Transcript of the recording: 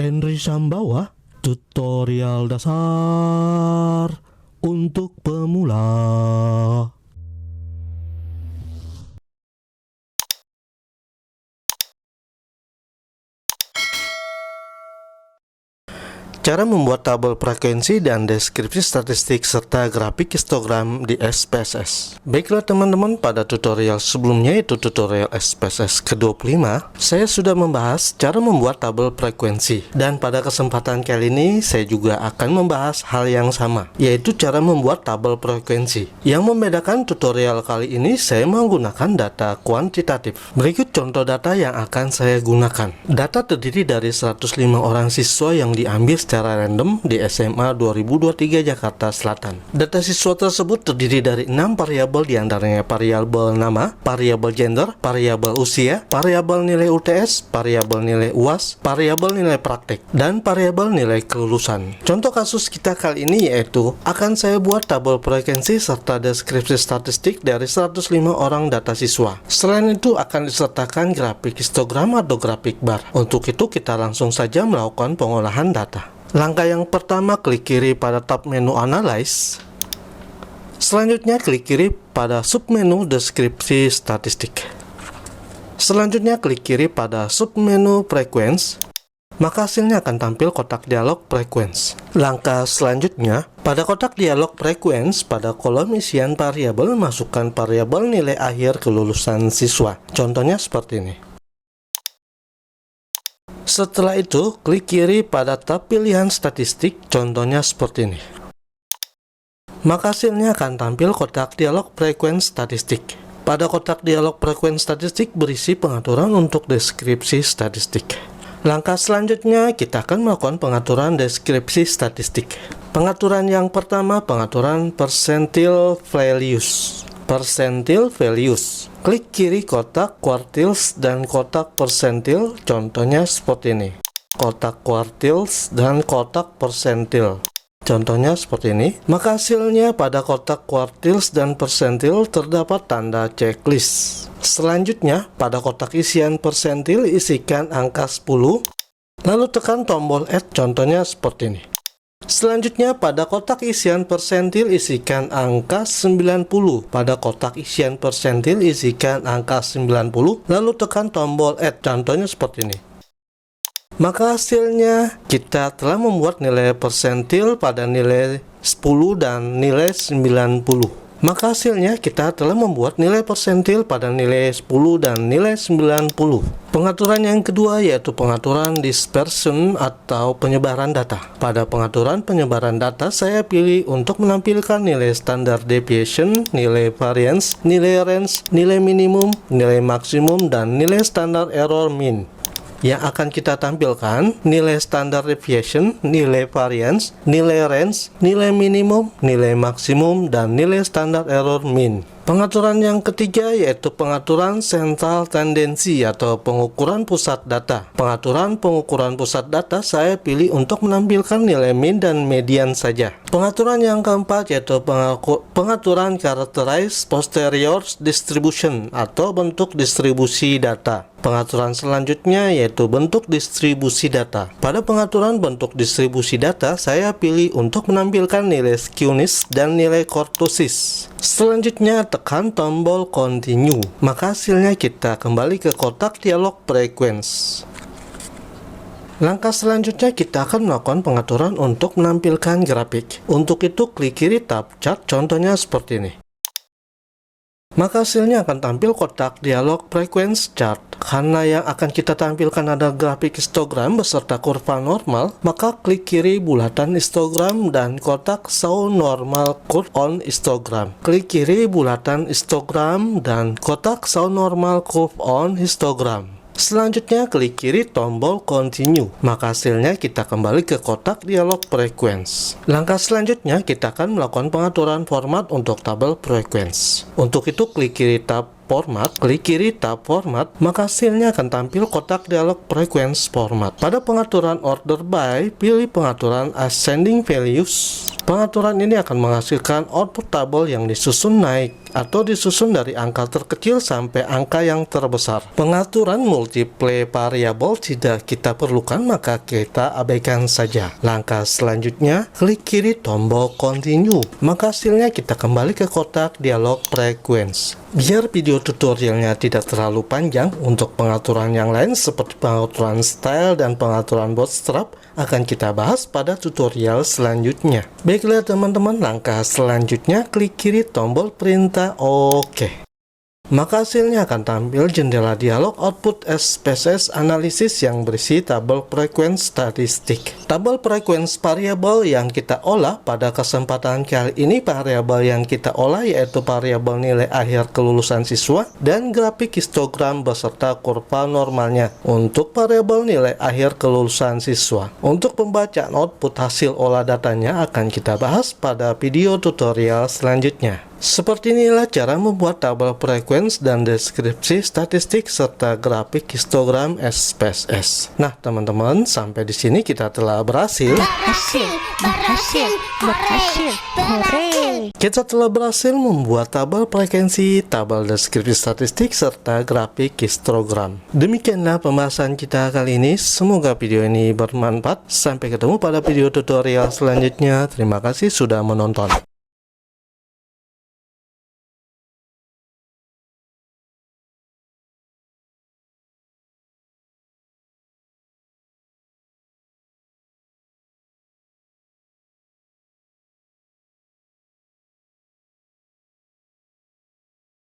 Tenri Sambawa, tutorial dasar untuk pemula. Cara membuat tabel frekuensi dan deskripsi statistik serta grafik histogram di SPSS. Baiklah teman-teman, pada tutorial sebelumnya, yaitu tutorial SPSS ke-25, saya sudah membahas cara membuat tabel frekuensi. Dan pada kesempatan kali ini, saya juga akan membahas hal yang sama, yaitu cara membuat tabel frekuensi. Yang membedakan tutorial kali ini, saya menggunakan data kuantitatif. Berikut contoh data yang akan saya gunakan. Data terdiri dari 105 orang siswa yang diambil secara random di SMA 2023 Jakarta Selatan. Data siswa tersebut terdiri dari 6 variabel, diantaranya variabel nama, variabel gender, variabel usia, variabel nilai UTS, variabel nilai UAS, variabel nilai praktek, dan variabel nilai kelulusan. Contoh kasus kita kali ini yaitu akan saya buat tabel frekuensi serta deskripsi statistik dari 105 orang data siswa. Selain itu akan disertakan grafik histogram atau grafik bar. Untuk itu kita langsung saja melakukan pengolahan data. Langkah yang pertama, klik kiri pada tab menu Analyze. Selanjutnya klik kiri pada submenu Deskripsi Statistik. Selanjutnya klik kiri pada submenu Frequency. Maka hasilnya akan tampil kotak dialog Frequency. Langkah selanjutnya, pada kotak dialog Frequency, pada kolom isian variabel, masukkan variabel nilai akhir kelulusan siswa. Contohnya seperti ini. Setelah itu, klik kiri pada tab pilihan statistik, contohnya seperti ini. Maka hasilnya akan tampil kotak dialog frekuensi statistik. Pada kotak dialog frekuensi statistik berisi pengaturan untuk deskripsi statistik. Langkah selanjutnya, kita akan melakukan pengaturan deskripsi statistik. Pengaturan yang pertama, pengaturan percentile values. Percentile values. Klik kiri kotak quartiles dan kotak percentile, contohnya seperti ini. Kotak quartiles dan kotak percentile, contohnya seperti ini. Maka hasilnya pada kotak quartiles dan percentile terdapat tanda checklist. Selanjutnya, pada kotak isian percentile isikan angka 10, lalu tekan tombol add, contohnya seperti ini. Selanjutnya, pada kotak isian persentil isikan angka 90. Pada kotak isian persentil isikan angka 90, lalu tekan tombol add, contohnya seperti ini. Maka hasilnya kita telah membuat nilai persentil pada nilai 10 dan nilai 90. Maka hasilnya kita telah membuat nilai persentil pada nilai 10 dan nilai 90. Pengaturan yang kedua yaitu pengaturan dispersion atau penyebaran data. Pada pengaturan penyebaran data, saya pilih untuk menampilkan nilai standard deviation, nilai variance, nilai range, nilai minimum, nilai maksimum, dan nilai standar error mean. Yang akan kita tampilkan nilai standard deviation, nilai variance, nilai range, nilai minimum, nilai maksimum, dan nilai standar error mean. Pengaturan yang ketiga yaitu pengaturan central tendency atau pengukuran pusat data. Pengukuran pusat data saya pilih untuk menampilkan nilai mean dan median saja. Pengaturan yang keempat yaitu pengaturan characterized posterior distribution atau bentuk distribusi data. Pengaturan selanjutnya yaitu bentuk distribusi data. Pada pengaturan bentuk distribusi data, saya pilih untuk menampilkan nilai skewness dan nilai kurtosis. Selanjutnya, tekan tombol continue. Maka hasilnya kita kembali ke kotak dialog frequency. Langkah selanjutnya kita akan melakukan pengaturan untuk menampilkan grafik. Untuk itu klik kiri tab chart, contohnya seperti ini. Maka hasilnya akan tampil kotak dialog frequency chart. Karena yang akan kita tampilkan ada grafik histogram beserta kurva normal, maka klik kiri bulatan histogram dan kotak show normal curve on histogram. Klik kiri bulatan histogram dan kotak show normal curve on histogram. Selanjutnya klik kiri tombol continue. Maka hasilnya kita kembali ke kotak dialog frequency. Langkah selanjutnya kita akan melakukan pengaturan format untuk tabel frequency. Untuk itu klik kiri tab format, klik kiri tab format, maka hasilnya akan tampil kotak dialog frequency format. Pada pengaturan order by, pilih pengaturan ascending values. Pengaturan ini akan menghasilkan output tabel yang disusun naik atau disusun dari angka terkecil sampai angka yang terbesar. Pengaturan multiple variabel tidak kita perlukan, maka kita abaikan saja. Langkah selanjutnya, klik kiri tombol continue. Maka hasilnya kita kembali ke kotak dialog frequency. Biar video tutorialnya tidak terlalu panjang, untuk pengaturan yang lain seperti pengaturan style dan pengaturan bootstrap akan kita bahas pada tutorial selanjutnya. Baiklah teman-teman, langkah selanjutnya klik kiri tombol perintah OK. Maka hasilnya akan tampil jendela dialog output SPSS analisis yang berisi tabel frekuensi statistik. Tabel frekuensi variabel yang kita olah pada kesempatan kali ini, variabel yang kita olah yaitu variabel nilai akhir kelulusan siswa dan grafik histogram beserta kurva normalnya untuk variabel nilai akhir kelulusan siswa. Untuk pembacaan output hasil olah datanya akan kita bahas pada video tutorial selanjutnya. Seperti inilah cara membuat tabel frekuensi dan deskripsi statistik serta grafik histogram SPSS. Nah, teman-teman, sampai di sini kita telah berhasil. Kita telah berhasil membuat tabel frekuensi, tabel deskripsi statistik serta grafik histogram. Demikianlah pembahasan kita kali ini. Semoga video ini bermanfaat. Sampai ketemu pada video tutorial selanjutnya. Terima kasih sudah menonton.